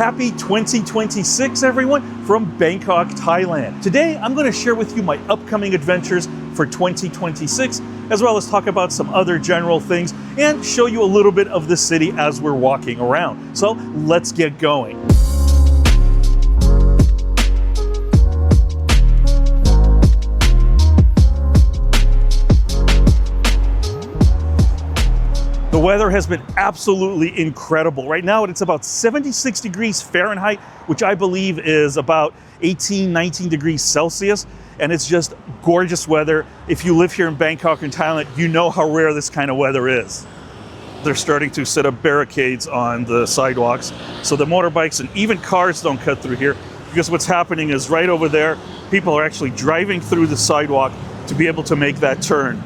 Happy 2026, everyone, from Bangkok, Thailand. Today, I'm going to share with you my upcoming adventures for 2026, as well as talk about some other general things and show you a little bit of the city as we're walking around. So let's get going. The weather has been absolutely incredible. Right now, it's about 76 degrees Fahrenheit, which I believe is about 18, 19 degrees Celsius. And it's just gorgeous weather. If you live here in Bangkok and Thailand, you know how rare this kind of weather is. They're starting to set up barricades on the sidewalks so the motorbikes and even cars don't cut through here, because what's happening is right over there, people are actually driving through the sidewalk to be able to make that turn.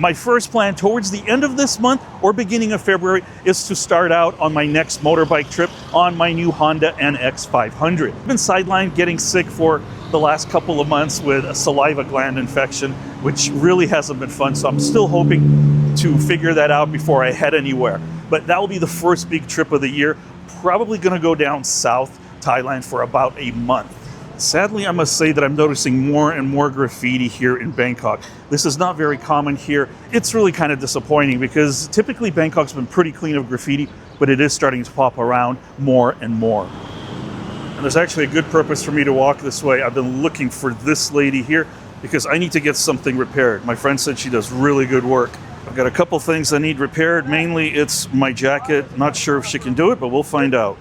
My first plan towards the end of this month or beginning of February is to start out on my next motorbike trip on my new Honda NX500. I've been sidelined getting sick for the last couple of months with a saliva gland infection, which really hasn't been fun. So I'm still hoping to figure that out before I head anywhere. But that will be the first big trip of the year. Probably gonna go down south Thailand for about a month. Sadly, I must say that I'm noticing more and more graffiti here in Bangkok. This is not very common here. It's really kind of disappointing because typically Bangkok's been pretty clean of graffiti, but it is starting to pop around more and more. And there's actually a good purpose for me to walk this way. I've been looking for this lady here because I need to get something repaired. My friend said she does really good work. I've got a couple things I need repaired. Mainly it's my jacket. Not sure if she can do it, but we'll find out.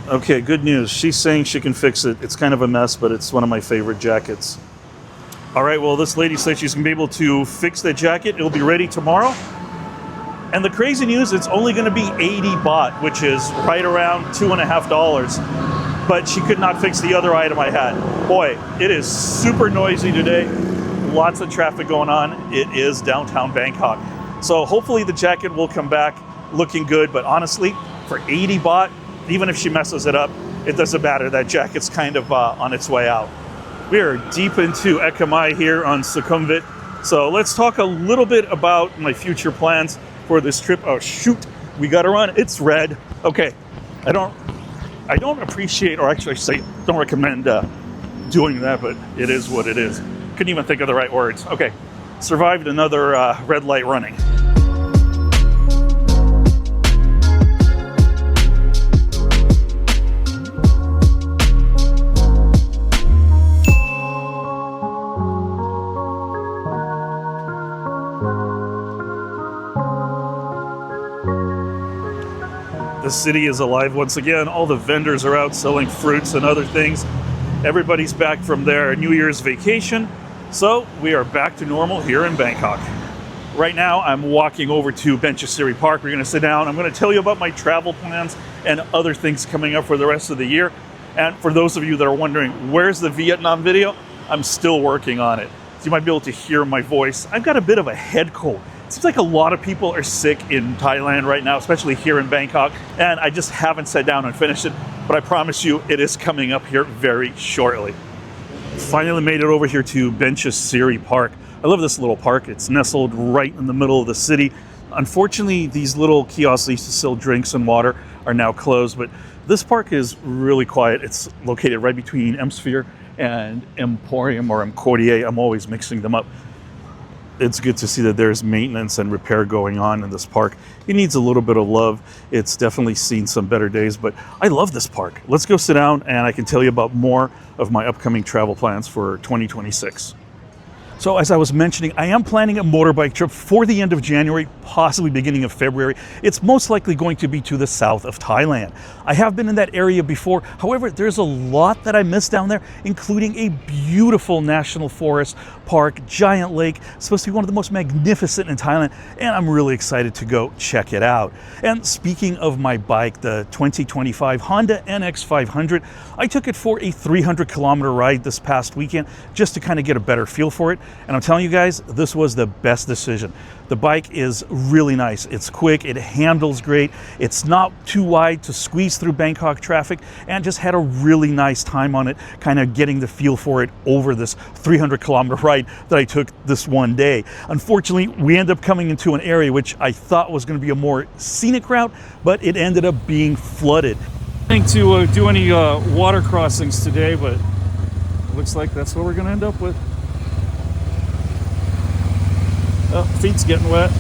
Okay, good news. She's saying she can fix it. It's kind of a mess, but it's one of my favorite jackets. All right, well, this lady said she's gonna be able to fix the jacket. It'll be ready tomorrow. And the crazy news, it's only gonna be 80 baht, which is right around $2.50. But she could not fix the other item I had. Boy, it is super noisy today. Lots of traffic going on. It is downtown Bangkok. So hopefully the jacket will come back looking good, but honestly, for 80 baht, even if she messes it up, it doesn't matter. That jacket's kind of on its way out. We are deep into Ekamai here on Sukhumvit. So let's talk a little bit about my future plans for this trip. Oh shoot, we gotta run. It's red. Okay, I don't appreciate, or actually I say don't recommend doing that, but it is what it is. Couldn't even think of the right words. Okay, survived another red light running. The city is alive once again. All the vendors are out selling fruits and other things. Everybody's back from their New Year's vacation. So we are back to normal here in Bangkok. Right now, I'm walking over to Benchasiri Park. We're gonna sit down. I'm gonna tell you about my travel plans and other things coming up for the rest of the year. And for those of you that are wondering, where's the Vietnam video? I'm still working on it. So you might be able to hear my voice. I've got a bit of a head cold. It seems like a lot of people are sick in Thailand right now, especially here in Bangkok, and I just haven't sat down and finished it, but I promise you it is coming up here very shortly. Finally made it over here to Benchasiri Park. I love this little park. It's nestled right in the middle of the city. Unfortunately, these little kiosks that used to sell drinks and water are now closed, but this park is really quiet. It's located right between M-Sphere and Emporium or Emporier. I'm always mixing them up. It's good to see that there's maintenance and repair going on in this park. It needs a little bit of love. It's definitely seen some better days, but I love this park. Let's go sit down and I can tell you about more of my upcoming travel plans for 2026. So as I was mentioning, I am planning a motorbike trip for the end of January, possibly beginning of February. It's most likely going to be to the south of Thailand. I have been in that area before. However, there's a lot that I missed down there, including a beautiful national forest, park, giant lake, supposed to be one of the most magnificent in Thailand, and I'm really excited to go check it out. And speaking of my bike, the 2025 Honda NX500, I took it for a 300-kilometer ride this past weekend just to kind of get a better feel for it. And I'm telling you guys, this was the best decision. The bike is really nice. It's quick, it handles great. It's not too wide to squeeze through Bangkok traffic, and just had a really nice time on it, kind of getting the feel for it over this 300-kilometer ride that I took this one day. Unfortunately, we ended up coming into an area which I thought was going to be a more scenic route, but it ended up being flooded. To do any water crossings today, but looks like that's what we're going to end up with. Oh, feet's getting wet.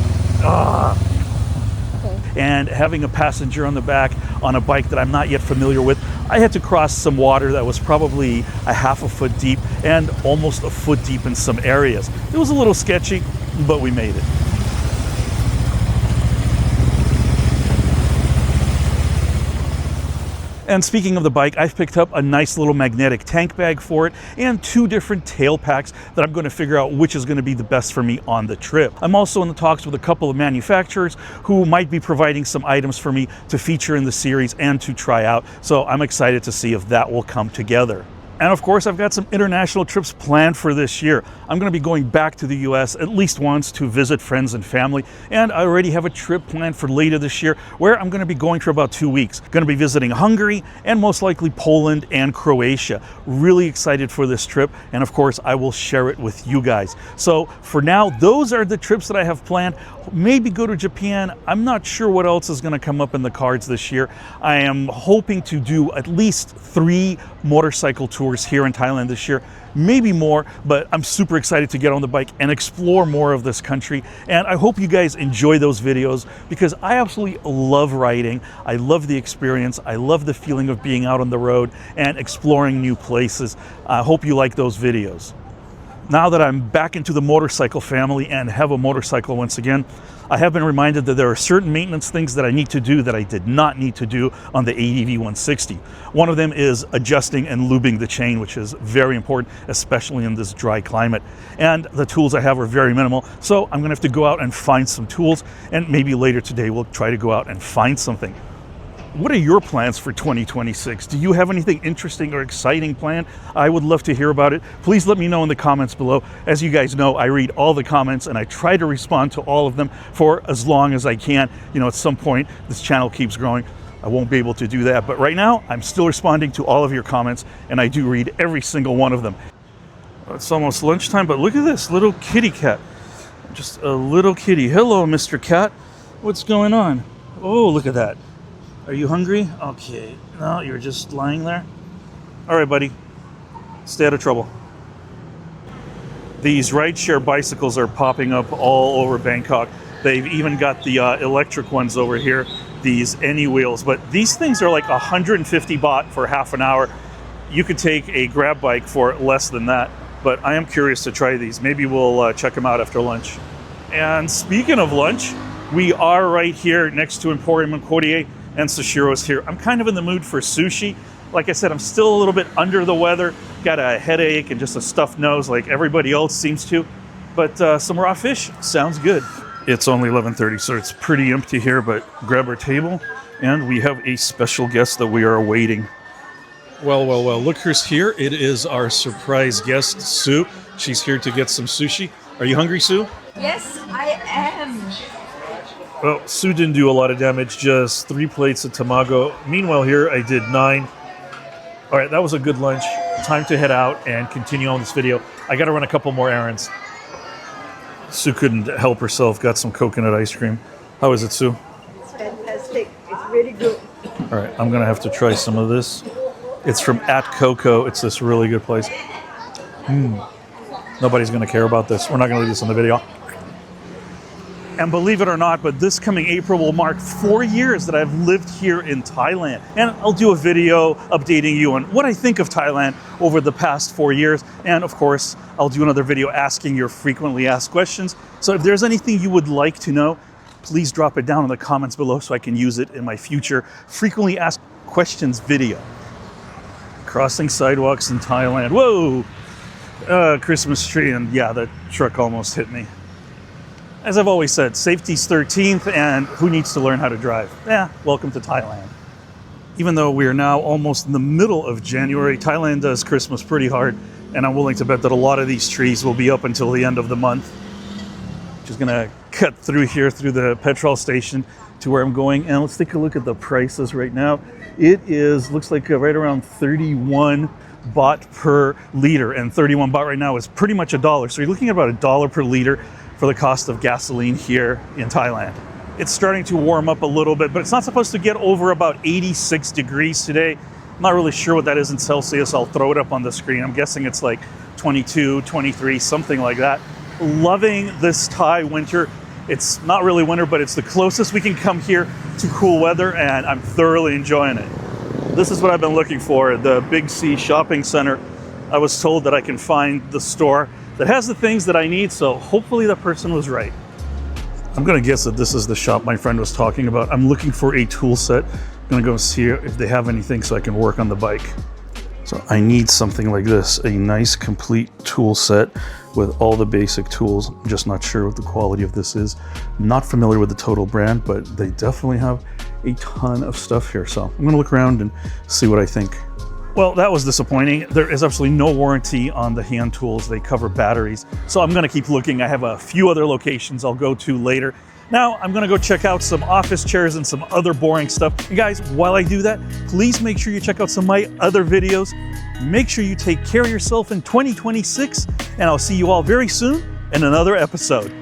Okay. And having a passenger on the back on a bike that I'm not yet familiar with, I had to cross some water that was probably a half a foot deep and almost a foot deep in some areas. It was a little sketchy, but we made it. And speaking of the bike, I've picked up a nice little magnetic tank bag for it and 2 different tail packs that I'm going to figure out which is going to be the best for me on the trip. I'm also in the talks with a couple of manufacturers who might be providing some items for me to feature in the series and to try out. So I'm excited to see if that will come together. And of course, I've got some international trips planned for this year. I'm going to be going back to the US at least once to visit friends and family. And I already have a trip planned for later this year where I'm going to be going for about 2 weeks. Going to be visiting Hungary and most likely Poland and Croatia. Really excited for this trip. And of course, I will share it with you guys. So for now, those are the trips that I have planned. Maybe go to Japan. I'm not sure what else is going to come up in the cards this year. I am hoping to do at least 3 motorcycle tours here in Thailand this year, maybe more, but I'm super excited to get on the bike and explore more of this country. And I hope you guys enjoy those videos because I absolutely love riding. I love the experience. I love the feeling of being out on the road and exploring new places. I hope you like those videos. Now that I'm back into the motorcycle family and have a motorcycle once again, I have been reminded that there are certain maintenance things that I need to do that I did not need to do on the ADV 160. One of them is adjusting and lubing the chain, which is very important, especially in this dry climate. And the tools I have are very minimal, so I'm gonna have to go out and find some tools, and maybe later today we'll try to go out and find something. What are your plans for 2026? Do you have anything interesting or exciting planned? I would love to hear about it. Please let me know in the comments below. As you guys know, I read all the comments and I try to respond to all of them for as long as I can. You know, at some point, this channel keeps growing. I won't be able to do that. But right now, I'm still responding to all of your comments and I do read every single one of them. It's almost lunchtime, but look at this little kitty cat. Just a little kitty. Hello, Mr. Cat. What's going on? Oh, look at that. Are you hungry? Okay. No, you're just lying there? All right, buddy. Stay out of trouble. These rideshare bicycles are popping up all over Bangkok. They've even got the electric ones over here, these any wheels. But these things are like 150 baht for half an hour. You could take a grab bike for less than that. But I am curious to try these. Maybe we'll check them out after lunch. And speaking of lunch, we are right here next to Emporium and Courtier. And Sushiro's here. I'm kind of in the mood for sushi. Like I said, I'm still a little bit under the weather. Got a headache and just a stuffed nose like everybody else seems to. But some raw fish sounds good. It's only 11:30, so it's pretty empty here, but grab our table. And we have a special guest that we are awaiting. Well, look who's here. It is our surprise guest, Sue. She's here to get some sushi. Are you hungry, Sue? Yes, I am. Well, Sue didn't do a lot of damage, just 3 plates of tamago. Meanwhile here, I did 9. All right, that was a good lunch. Time to head out and continue on this video. I got to run a couple more errands. Sue couldn't help herself, got some coconut ice cream. How is it, Sue? It's fantastic. It's really good. All right, I'm going to have to try some of this. It's from At Coco. It's this really good place. Nobody's going to care about this. We're not going to leave this on the video. And believe it or not, but this coming April will mark 4 years that I've lived here in Thailand. And I'll do a video updating you on what I think of Thailand over the past 4 years. And of course, I'll do another video asking your frequently asked questions. So if there's anything you would like to know, please drop it down in the comments below so I can use it in my future frequently asked questions video. Crossing sidewalks in Thailand. Whoa! Christmas tree, and yeah, the truck almost hit me. As I've always said, safety's 13th, and who needs to learn how to drive? Welcome to Thailand. Even though we are now almost in the middle of January, Thailand does Christmas pretty hard, and I'm willing to bet that a lot of these trees will be up until the end of the month. Just gonna cut through here through the petrol station to where I'm going, and let's take a look at the prices right now. It looks like right around 31 baht per liter, and 31 baht right now is pretty much $1. So you're looking at about $1 per liter for the cost of gasoline here in Thailand. It's starting to warm up a little bit, but it's not supposed to get over about 86 degrees today. I'm not really sure what that is in Celsius. I'll throw it up on the screen. I'm guessing it's like 22, 23, something like that. Loving this Thai winter. It's not really winter, but it's the closest we can come here to cool weather, and I'm thoroughly enjoying it. This is what I've been looking for, the Big C shopping center. I was told that I can find the store that has the things that I need, so hopefully that person was right. I'm gonna guess that this is the shop my friend was talking about. I'm looking for a tool set. I'm gonna go see if they have anything so I can work on the bike. So I need something like this, a nice complete tool set with all the basic tools. I'm just not sure what the quality of this is. Not familiar with the Total brand, but they definitely have a ton of stuff here. So I'm gonna look around and see what I think. Well, that was disappointing. There is absolutely no warranty on the hand tools. They cover batteries. So I'm gonna keep looking. I have a few other locations I'll go to later. Now I'm gonna go check out some office chairs and some other boring stuff. And guys, while I do that, please make sure you check out some of my other videos. Make sure you take care of yourself in 2026, and I'll see you all very soon in another episode.